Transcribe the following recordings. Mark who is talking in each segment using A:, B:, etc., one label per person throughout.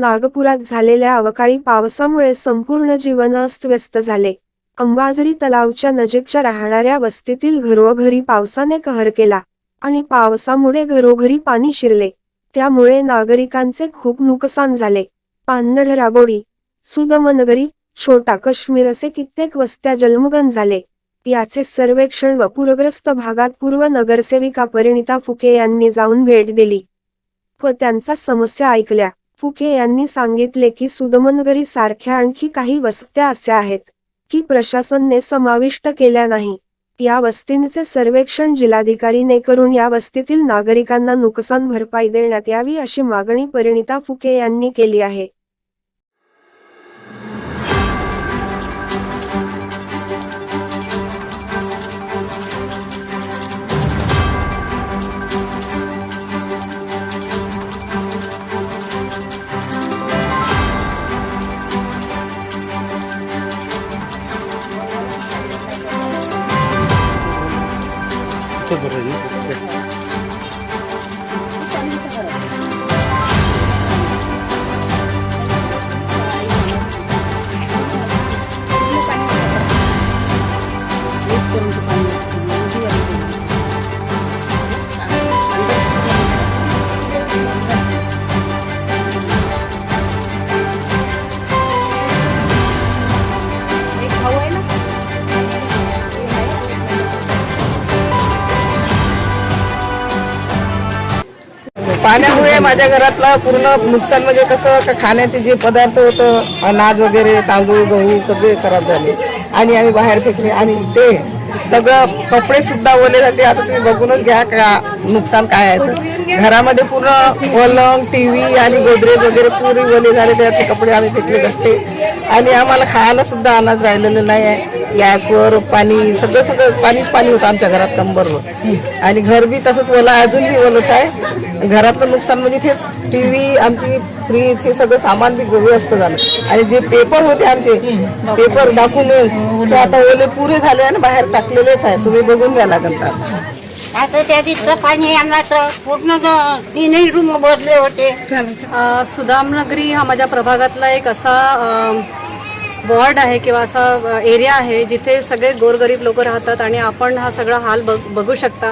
A: नागपुरात झालेल्या अवकाळी पावसामुळे संपूर्ण जीवन अस्तव्यस्त झाले। अंबाझरी तलावच्या नजीकच्या राहणाऱ्या वस्तीतील घरोघरी पावसाने कहर केला आणि पावसामुळे घरोघरी पाणी शिरले। त्यामुळे नागरिकांचे खूप नुकसान झाले। पान्नड राबोडी, सुदमनगरी, छोटा काश्मीर असे कित्येक वस्त्या जलमग्न झाले। याचे सर्वेक्षण व पूरग्रस्त भागात पूर्व नगरसेविका परिणिता फुके यांनी जाऊन भेट दिली व त्यांच्या समस्या ऐकल्या। फुके यांनी सांगितले की सुदमनगरी सारख्या आणखी काही वस्त्या अशा आहेत की प्रशासनाने समाविष्ट केल्या नाही। या वस्तींचे सर्वेक्षण जिल्हाधिकारीने करून या वस्तीतील नागरिकांना नुकसान भरपाई देण्यात यावी अशी मागणी परिणिता फुके यांनी केली आहे।
B: पाण्यामुळे माझ्या घरातला पूर्ण नुकसान म्हणजे कसं का खाण्याचे जे पदार्थ होतं अनाज वगैरे तांदूळ गहू सगळे खराब झाले आणि आम्ही बाहेर फेकले आणि ते सगळं कपडे सुद्धा ओले झाले। आता तुम्ही बघूनच घ्या का नुकसान काय आहे। घरामध्ये पूर्ण पलंग टीव्ही आणि गोदरेज वगैरे पुरी ओले झाले, त्याचे कपडे आम्ही फेकले गट्टे आणि आम्हाला खायला सुद्धा अनाज राहिलेलं नाही आहे। गॅसवर पाणी सगळं पाणी होतं आमच्या घरात कंबरवर आणि घर बी तसंच ओला अजून बी ओलंच आहे। घरातलं नुकसान म्हणजे तेच टीव्ही आमची फ्रीज हे सगळं सामान बी व्यस्त झालं आणि जे पेपर होते आमचे पेपर डॉक्युमेंट ते आता ओले पुरे झाले आणि बाहेर टाकलेलेच आहे। तुम्ही बघून घ्या लागेल
C: आता त्या दिवसाचं पाणी आला तर पूर्ण 3 रूम भरले होते।
D: सुदामनगरी हा माझ्या प्रभागातला एक असा वॉर्ड आहे किंवा असा एरिया आहे जिथे सगळे गोरगरीब लोक राहतात आणि आपण हा सगळा हाल बघू शकता।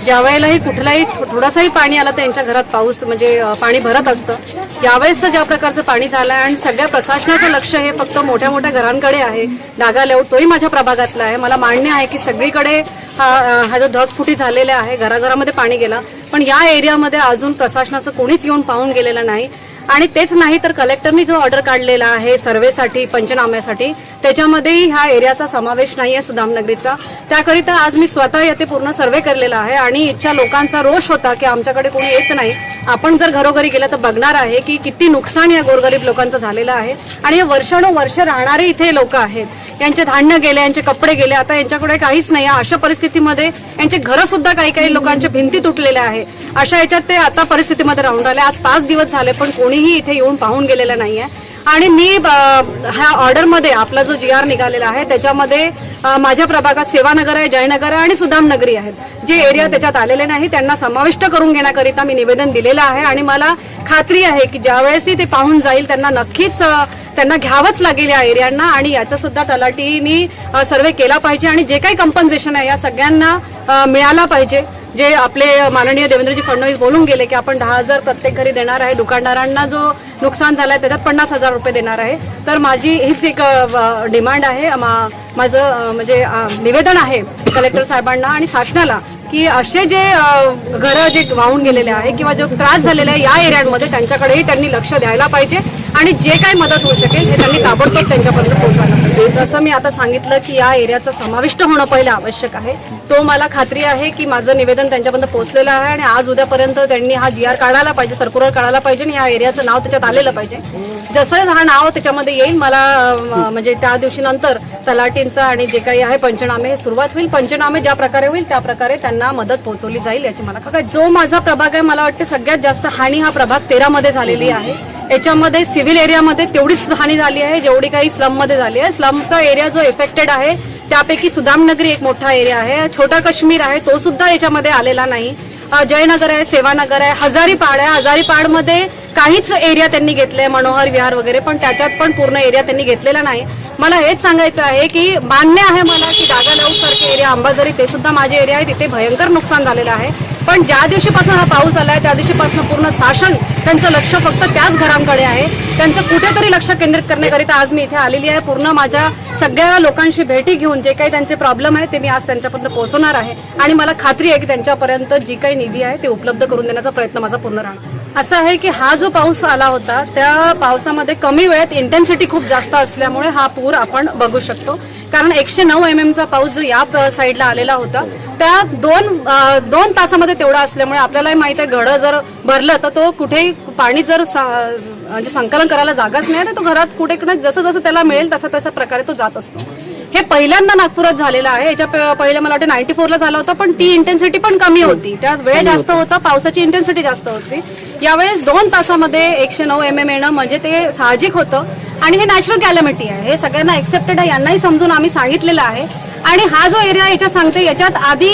D: ज्या वेळेलाही कुठलाही थोडासाही पाणी आला तर यांच्या घरात पाऊस म्हणजे पाणी भरत असतं। यावेळेस तर ज्या प्रकारचं पाणी झालं आहे आणि सगळ्या प्रशासनाचं लक्ष हे फक्त मोठ्या मोठ्या घरांकडे आहे। नागा लेआउट तोही माझ्या प्रभागातला आहे। मला मान्य आहे की सगळीकडे हा जो ढगफुटी झालेला आहे, घराघरामध्ये पाणी गेला, पण या एरियामध्ये अजून प्रशासनाचं कोणीच येऊन पाहून गेलेलं नाही। आणि तेच नाही तर कलेक्टरनी जो ऑर्डर काढलेला आहे सर्वेसाठी पंचनाम्यासाठी त्याच्यामध्येही ह्या एरियाचा समावेश नाही आहे सुदामनगरीचा। त्याकरिता आज मी स्वतः येथे पूर्ण सर्वे केलेला आहे आणि इच्छा लोकांचा रोष होता की आमच्याकडे कोणी येत नाही। आपण जर घरोघरी गेलं तर बघणार आहे की किती नुकसान या गोरगरीब लोकांचं झालेलं आहे आणि वर्षानुवर्ष राहणारे इथे लोक आहेत। यांचे धान्य गेले, यांचे कपडे गेले, आता यांच्याकडे काहीच नाही। अशा परिस्थितीमध्ये यांचे घरं सुद्धा काही लोकांच्या भिंती तुटलेल्या आहे। अशा याच्यात ते आता परिस्थितीमध्ये राहून राहिले। आज 5 दिवस झाले पण कोणीही इथे येऊन पाहून गेलेलं नाहीये आणि मी ह्या ऑर्डरमध्ये आपला जो GR निघालेला आहे त्याच्यामध्ये माझ्या प्रभागात सेवानगर आहे, जयनगर आहे आणि सुदामनगरी आहेत। जे एरिया त्याच्यात आलेले नाही त्यांना समाविष्ट करून घेण्याकरिता मी निवेदन दिलेलं आहे आणि मला खात्री आहे की ज्यावेळेसही ते पाहून जाईल त्यांना नक्कीच त्यांना घ्यावंच लागेल या एरियांना आणि याचा सुद्धा तलाठीनी सर्वे केला पाहिजे आणि जे काही कंपन्सेशन आहे या सगळ्यांना मिळाला पाहिजे। जे आपले माननीय देवेंद्रजी फडणवीस बोलून गेले की आपण 10,000 प्रत्येक घरी देणार आहे, दुकानदारांना जो नुकसान झालं आहे त्याच्यात 50,000 रुपये देणार आहे। तर माझी हीच एक डिमांड आहे, माझं म्हणजे निवेदन आहे कलेक्टर साहेबांना आणि शासनाला की असे जे घरं जे वाहून गेलेले आहे किंवा जो त्रास झालेला आहे या एरियांमध्ये त्यांच्याकडेही त्यांनी लक्ष द्यायला पाहिजे आणि जे काही मदत होऊ शकेल हे त्यांनी ताबडतोब त्यांच्यापर्यंत पोहोचवायला पाहिजे। जसं मी आता सांगितलं की या एरियाचं समाविष्ट होणं पहिलं आवश्यक आहे, तो मला खात्री आहे की माझं निवेदन त्यांच्यापर्यंत पोहोचलेलं आहे आणि आज उद्यापर्यंत त्यांनी हा GR काढायला पाहिजे, सर्क्युलर काढायला पाहिजे आणि या एरियाचं नाव त्याच्यात आलेलं पाहिजे। जसं हा नाव त्याच्यामध्ये येईल मला म्हणजे त्या दिवशी नंतर तलाठींचा आणि जे काही आहे पंचनामे सुरुवात होईल। पंचनामे ज्या प्रकारे होईल त्या प्रकारे त्यांना मदत पोहोचवली जाईल याची मला खात्री। जो माझा प्रभाग आहे मला वाटतं सगळ्यात जास्त हानी हा प्रभाग 13 मध्ये झालेली आहे। याच्यामध्ये सिव्हिल एरियामध्ये तेवढीच हानी झाली आहे जेवढी काही स्लम मध्ये झाली आहे। स्लमचा एरिया जो इफेक्टेड आहे त्यापैकी सुदामनगरी एक मोठा एरिया आहे, छोटा काश्मीर आहे तो सुद्धा याच्यामध्ये आलेला नाही, जयनगर आहे, सेवानगर आहे, हजारीपाड आहे। हजारीपाडमध्ये काहीच एरिया त्यांनी घेतले, मनोहर विहार वगैरे, पण त्याच्यात पण पूर्ण एरिया त्यांनी घेतलेला नाही. मला हेच सांगायचं आहे की मान्य आहे मला की डागा लाऊड सारखे एरिया, अंबाझरी ते सुद्धा माझे एरिया आहे, तिथे भयंकर नुकसान झालेलं आहे. पण ज्या दिवशीपासून हा पाऊस आलाय त्या दिवशीपासून पूर्ण शासन त्यांचं लक्ष फक्त त्याच घरांकडे आहे. त्यांचं कुठेतरी लक्ष केंद्रित करण्याकरिता आज मी इथे आलेली आहे. पूर्ण माझ्या सगळ्या लोकांशी भेटी घेऊन जे काही त्यांचे प्रॉब्लेम आहे ते मी आज त्यांच्यापर्यंत पोहोचवणार आहे. आणि मला खात्री आहे की त्यांच्यापर्यंत जी काही निधी आहे ते उपलब्ध करून देण्याचा प्रयत्न माझा पूर्ण राहणार. असं आहे की हा जो पाऊस आला होता त्या पावसामध्ये कमी वेळेत इंटेन्सिटी खूप जास्त असल्यामुळे हा पूर आपण बघू शकतो. कारण 109 mm चा पाऊस जो या साईडला आलेला होता त्या दोन तासामध्ये तेवढा असल्यामुळे आपल्यालाही माहिती आहे घडं जर भरलं तर तो कुठेही पाणी जर म्हणजे संकलन करायला जागाच नाही तर तो घरात कुठे जसं जसं त्याला मिळेल तसा प्रकारे तो जात असतो. हे पहिल्यांदा नागपुरात झालेलं आहे. याच्या पहिले मला वाटतं 94 ला झाला होता, पण ती इंटेन्सिटी पण कमी होती, त्यात वेळ जास्त होता, पावसाची इंटेन्सिटी जास्त होती. यावेळेस 2 तासामध्ये 109 mm येणं म्हणजे ते साहजिक होतं आणि हे नॅचरल कॅलॅमिटी आहे, हे सगळ्यांना एक्सेप्टेड आहे, यांनाही समजून आम्ही सांगितलेलं आहे. आणि हा जो एरिया याच्यात सांगते याच्यात आधी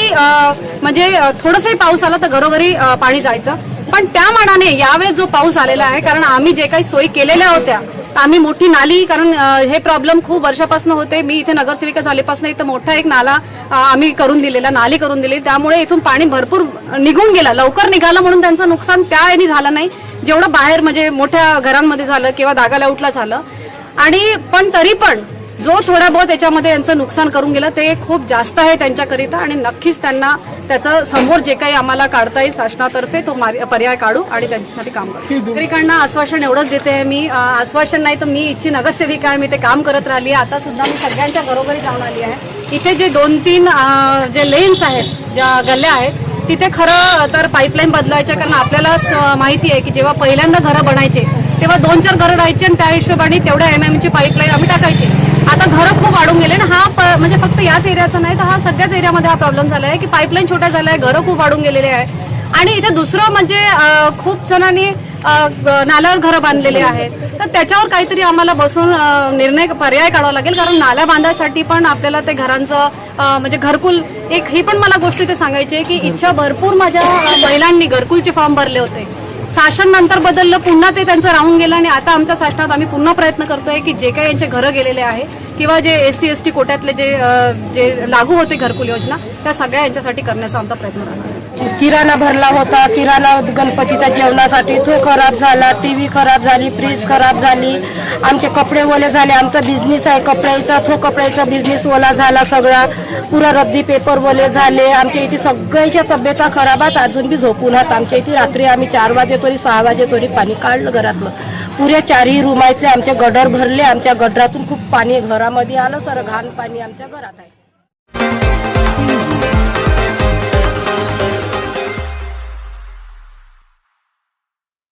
D: म्हणजे थोडंसंही पाऊस आला तर घरोघरी पाणी जायचं, पण त्या मानाने यावेळेस जो पाऊस आलेला आहे कारण आम्ही जे काही सोयी केलेल्या होत्या, आम्ही मोठी नाली, कारण हे प्रॉब्लेम खूप वर्षापासून होते, मी इथे नगरसेविका झाल्यापासून इथं मोठा एक नाला आम्ही करून दिलेला, नाली करून दिली, त्यामुळे इथून पाणी भरपूर निघून गेलं, लवकर निघालं म्हणून त्यांचं नुकसान त्या याने झालं नाही जेवढं बाहेर म्हणजे मोठ्या घरांमध्ये झालं किंवा दागा लाऊटला झालं. आणि पण तरी पण जो थोडा बहुत याच्यामध्ये यांचं नुकसान करून गेलं ते खूप जास्त आहे त्यांच्याकरिता आणि नक्कीच त्यांना त्याचं समोर जे काही आम्हाला काढता येईल शासनातर्फे तो पर्याय काढू आणि त्यांच्यासाठी काम करू. नागरिकांना आश्वासन एवढंच देते मी, आश्वासन नाही तर मी इथची नगरसेविका आहे, मी ते काम करत राहिली आहे. आता सुद्धा मी सगळ्यांच्या घरोघरी जाऊन आली आहे. इथे जे 2-3 जे लेन्स आहेत, ज्या गल्ल्या आहेत तिथे खरं तर पाईपलाईन बदलायच्या, कारण आपल्याला माहिती आहे की जेव्हा पहिल्यांदा घरं बनायचे तेव्हा 2-4 घरं राहायची आणि त्या हिशोबाने तेवढ्या MM ची पाईपलाईन आम्ही टाकायची. आता घरं खूप वाढून गेले ना, हा म्हणजे फक्त याच एरियाचा नाही तर हा सगळ्याच एरियामध्ये हा प्रॉब्लेम झाला आहे की पाईपलाईन छोट्या झाल्या आहे, घरं खूप वाढून गेलेले आहे. आणि इथे दुसरं म्हणजे खूप जणांनी नाल्यावर घरं बांधलेले आहेत, तर त्याच्यावर काहीतरी आम्हाला बसून पर्याय काढावा लागेल, कारण नाल्या बांधायसाठी पण आपल्याला ते घरांचं म्हणजे घरकुल एक ही पण मला गोष्ट इथे सांगायची आहे की इच्छा भरपूर माझ्या महिलांनी घरकुलचे फॉर्म भरले होते. शासन नंतर बदललं, पुन्हा ते त्यांचं राहून गेलं आणि आता आमच्या शासनात आम्ही पुन्हा प्रयत्न करतोय की जे काही यांचे घरं गेलेले आहे किंवा जे SC-ST कोट्यातले जे लागू होते घरकुल योजना त्या सगळ्या यांच्यासाठी करण्याचा आमचा प्रयत्न राहणार आहे.
E: किराणा भरला होता, किराणा गणपतीच्या जेवणासाठी तो खराब झाला, TV खराब झाली, फ्रीज खराब झाली, आमचे कपडे ओले झाले, आमचा बिझनेस आहे कपड्याचा, तो कपड्याचा बिझनेस ओला झाला सगळा, पुरा रद्दी पेपर ओले झाले, आमच्या इथे सगळ्याच्या तब्येता खराब आहेत, अजून बी झोपून आहात. आमच्या इथे रात्री आम्ही 4 वाजे तरी 6 वाजे तरी पाणी काढलं घरातलं, पुऱ्या 4ही रूमातले आमचे गटर भरले, आमच्या गटरातून खूप पाणी घरामध्ये आलं, सर घाण पाणी आमच्या घरात आहे.